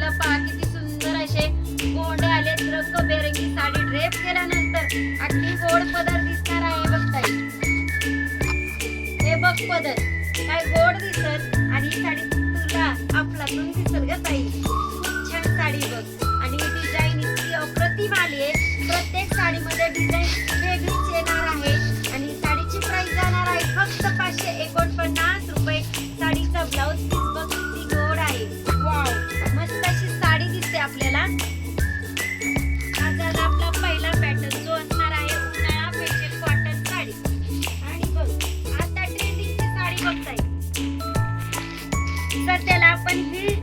साडीला पहा किती सुंदर असे गोंडे आलेत. रंगबेरंगी साडी ड्रेप केल्यानंतर अगदी गोड पदर दिसणार आहे बघ ताई. हे बघ पदर काय गोड दिसल आणि ही साडी तुला अफलातून दिसल ग ताई. खूप छान साडी बघ आणि डिझाईन इतकी अप्रतिम आली आहे. प्रत्येक साडीमध्ये डिझाईन वेगळीच येणार आहे आणि साडीची प्राइस जाणार आहे फक्त 549 रुपये. साडीचा ब्लाउज पीस बघ किती गोड आहे. वाव, मस्त अशी साडी दिसते आपल्याला. हा झाला आपला पहिला पॅटर्न जो असणार आहे उन्हाळा स्पेशल कॉटन साडी. आणि बघ आता ट्रेंडिंगची साडी बघताय. सध्याला आपण ही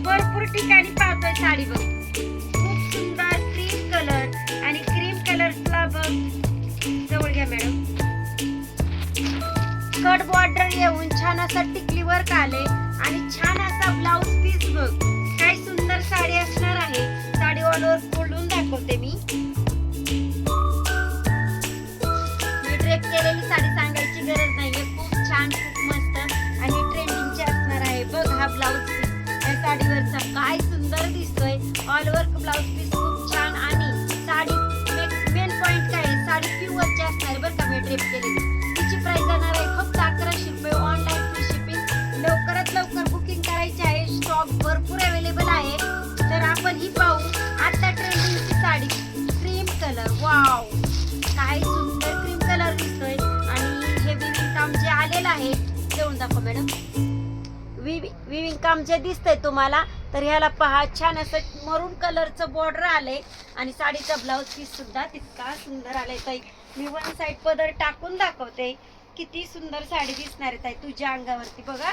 भरपूर ठिकाणी पाहतोय साडी बघ. खूप सुंदर क्रीम कलर आणि क्रीम कलरला बघ जवळ घ्या मॅडम. कट बॉर्डर येऊन छान असा टिकली वर्क आले आणि छान असा ब्लाउज पीस बघ. काय सुंदर साडी असणार आहे. साडी ऑल ओव्हर फोल्डून दाखवते मी. ड्रेप केलेली साडी सांगायची गरज नाहीये. खूप छान, खूप मस्त आणि ट्रेंडिंगची असणार आहे बघ. हा ब्लाउज पीस या साडीवरचा काय सुंदर दिसतोय. ऑल ओव्हर ब्लाउज पीस खूप छान आणि साडी मेन पॉइंट काय आहे, साडी प्युअरची असणार बरं का. मी ड्रेप केलेली तिची प्राइस जाणार आहे फक्त 1100 रुपये. Online free shipping. लवकरात लवकर बुकिंग करायची आहे. स्टॉक भरपूर अवेलेबल आहे. तर आपण ही पाहू आता ट्रेंडिंगची साडी क्रीम कलर. वाव, काय सुंदर क्रीम कलर दिसतोय आणि हे विविंग काम जे आलेलं आहे देऊन दाखव मॅडम. विविंग काम जे दिसतंय तुम्हाला तर ह्याला पहा छान असं मरून कलरचं बॉर्डर आले आणि साडीचा ब्लाउज पीस सुद्धा तितका सुंदर आलाय ताई. मी वन साइड पदर टाकून दाखवते किती सुंदर साडी दिसणार आहे ताई तुझ्या अंगावरती बघा.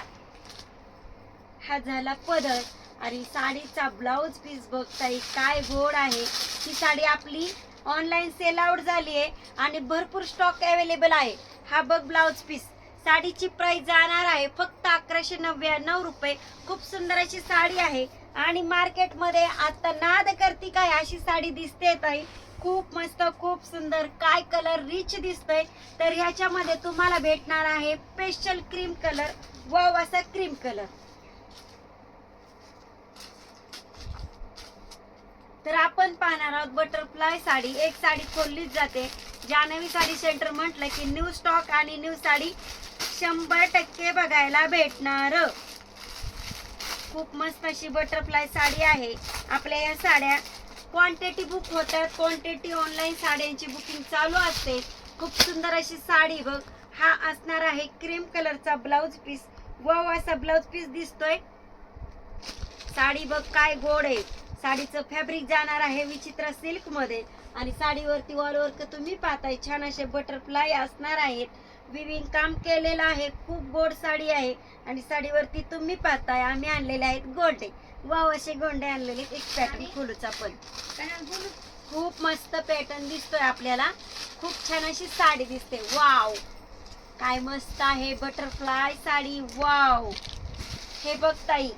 हा झाला पदर आणि साडीचा ब्लाउज पीस बघ ताई काय गोड आहे. ही साडी आपली ऑनलाईन सेल आउट झाली आहे आणि भरपूर स्टॉक अवेलेबल आहे. हा बघ ब्लाउज पीस. साडीची प्राइस जाणार आहे फक्त 1199 रुपये. खूप सुंदर अशी साडी आहे आणि मार्केटमध्ये आता नाद करती काय अशी साडी दिसते ताई. खूप मस्त, खूप सुंदर. काय कलर रिच दिसतोय. तर ह्याच्यामध्ये तुम्हाला भेटणार आहे स्पेशल क्रीम कलर. वाव, असा क्रीम कलर. तर आपण पाहणार आहोत बटरफ्लाय साडी. एक साडी खोललीच जाते. जान्हवी साडी सेंटर म्हटलं की न्यू स्टॉक आणि न्यू साडी 100% बघायला भेटणार. खूप मस्त अशी बटरफ्लाय साडी आहे. आपल्या या साड्या क्वांटिटी बुक होतात. क्वांटिटी ऑनलाईन साड्यांची बुकिंग चालू असते. खूप सुंदर अशी साडी बघ. हा असणार आहे क्रीम कलरचा ब्लाउज पीस. वाव, असा ब्लाउज पीस दिसतोय. साडी बघ काय गोड आहे. साडीचं फॅब्रिक जाणार आहे विचित्र सिल्क मध्ये आणि साडीवरती ऑल ओव्हर तुम्ही पाहताय छान असे बटरफ्लाय असणार आहेत. विविंग काम केलेलं आहे. खूप गोड साडी आहे आणि साडीवरती तुम्ही पाहताय आम्ही आणलेले आहेत गोंडे. वाव, असे गोंडे आणलेले. एक पॅटर्न खोलूच आपण. खूप मस्त पॅटर्न दिसतोय आपल्याला. खूप छान अशी साडी दिसते. वाव, काय मस्त आहे बटरफ्लाय साडी. वाव, हे बघ ताई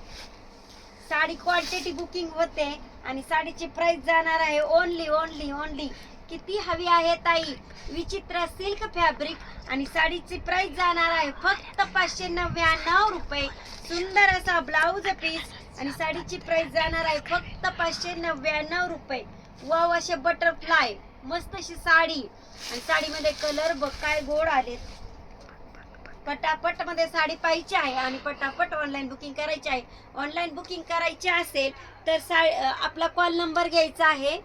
साडी क्वांटिटी बुकिंग होते आणि साडीची प्राइस जाणार आहे ओनली किती हवी आहे ताई. विचित्र सिल्क फॅब्रिक आणि साडीची प्राइस जाणार आहे फक्त 599 रुपये. सुंदर असा ब्लाउज पीस आणि साडीची प्राइस जाणार आहे फक्त 599 रुपये. वाव, असे बटरफ्लाय मस्त अशी साडी आणि साडीमध्ये कलर बघ काय गोड आलेत. पटापट मध्ये साडी पाहिजे आहे आणि पटापट ऑनलाईन बुकिंग करायची आहे. ऑनलाईन बुकिंग करायची असेल तर आपला कॉल नंबर घ्यायचा आहे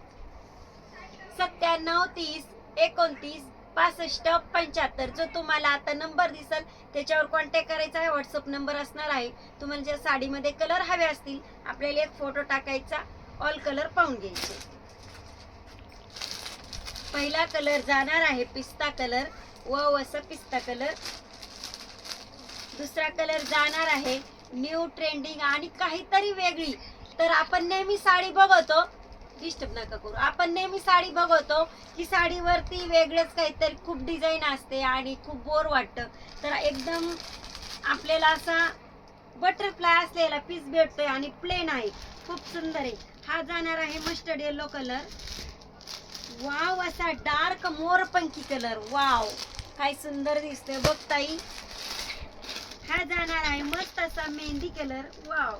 97 30 29 65 75. जो तुम्हाला आता नंबर दिसल त्याच्यावर कॉन्टॅक्ट करायचा आहे. व्हॉट्सअप नंबर असणार आहे. तुम्हाला ज्या साडीमध्ये कलर हवे असतील आपल्याला एक फोटो टाकायचा. ऑल कलर पाहून घ्यायचे. पहिला कलर जाणार आहे पिस्ता कलर. वाव, असा पिस्ता कलर. दुसरा कलर जाणार आहे न्यू ट्रेंडिंग आणि काहीतरी वेगळी. तर आपण नेहमी साडी बघतो, डिस्टर्ब नका करू, आपण नेहमी साडी बघतो की साडीवरती वेगळेच काहीतरी खूप डिझाईन असते आणि खूप बोर वाटतं. तर एकदम आपल्याला असा बटरफ्लाय असलेला पीस भेटतोय आणि प्लेन आहे. खूप सुंदर आहे. हा जाणार आहे मस्टर्ड येलो कलर. वाव, असा डार्क मोरपंखी कलर. वाव, काय सुंदर दिसतोय बघ ताई. हा जाणार आहे मस्त असा मेहंदी कलर. वाव,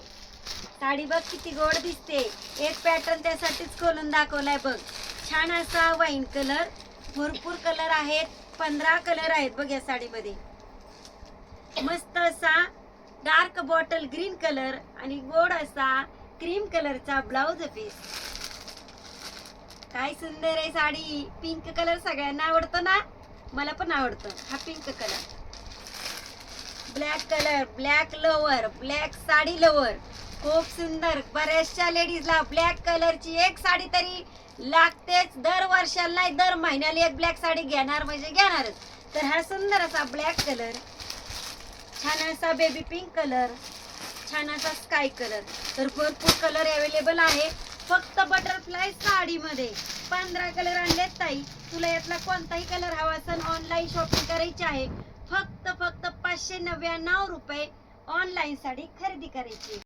साडी बघ किती गोड दिसते. एक पॅटर्न त्यासाठीच खोलून दाखवलाय बघ. छान असा वाईन कलर, भरपूर कलर आहेत, 15 कलर आहेत बघ या साडीमध्ये. मस्त असा डार्क बॉटल ग्रीन कलर आणि गोड असा क्रीम कलरचा ब्लाउज पीस. काय सुंदर आहे साडी. पिंक कलर सगळ्यांना आवडतो ना, मला पण आवडतो हा pink colour. Black colour, black lower, black sari lower, खूप सुंदर. बऱ्याचशा लेडीजला ब्लॅक कलरची एक साडी तरी लागतेच. दर वर्षाला नाही दर महिन्याला एक ब्लॅक साडी घेणार म्हणजे घेणारच. तर हा सुंदर असा ब्लॅक कलर, छान असा बेबी पिंक कलर, छान असा स्काय कलर. तर भरपूर कलर अवेलेबल आहे. फक्त बटरफ्लाय साडीमध्ये 15 कलर आणलेत ताई. तुला यातला कोणताही कलर हवा असेल ऑनलाईन शॉपिंग करायची आहे. फक्त 599 रुपये ऑनलाईन साडी खरेदी करायची.